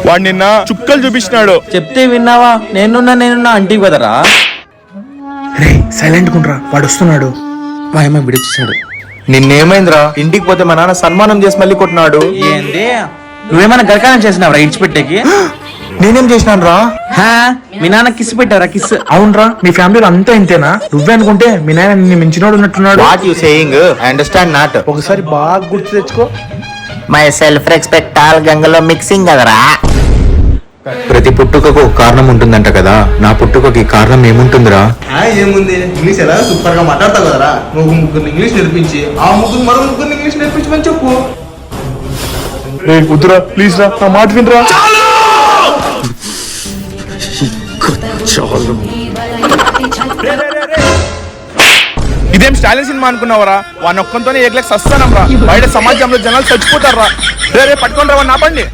వాడు నిన్న చుక్కలు చూపించినాడు. చెప్తే విన్నావా? నేనున్నా అంటికి కదరా. రే సైలెంట్ కుండ్రా, వాడు వస్తున్నాడు. వాయమ్మ విడిచేశాడు. నిన్నేమైందిరా? ఇంటికి పోతే మా నాన్న సన్మానం చేసి మళ్ళీ కొట్టినాడు. ఏంది? నువ్వేమైనా గరకాలం చేసినావురా ఇడిచిపెట్టేకి? నేనేం చేసినాను రా? మీ నాన్న కిస్ పెట్టారా? కిస్. అవునరా, మీ ఫ్యామిలీలో అంతా ఇంతేనా? నువ్వే అనుకుంటే మీ నాయన నిన్ను మించినోడు ఉన్నట్టున్నాడు. What you saying? I understand not. ఒకసారి బాగా గుర్తు తెచ్చుకో. మై సెల్ఫ్ రెస్పెక్ట్ ఆల్ గంగలో మిక్సింగ్ కదరా. ప్రతి పుట్టుకకు కారణం ఉంటుందంట కదా, నా పుట్టుకకి కారణం ఏముంటుందిరా? ఏముంది, ఇంగ్లీష్ ఎలా సూపర్ గా మాట్లాడతావు కదరా. నువ్వు ముగ్గురు ఇంగ్లీష్ నేర్పించి ఆ ముగ్గురు మరో ముగ్గురు ఇంగ్లీష్ నేర్పించమని చెప్పు. రే కుదురా, ప్లీజ్ రా, నా మాట వినరా. ఇదేం స్టాలిన్ సినిమా అనుకున్నావరా? వాడిని ఒక్కంతోనే ఏగ్లకి సస్తానం రా. బయట సమాజంలో జనాలు చచ్చిపోతారు రా. రే పట్టుకొని రా, నాపండి.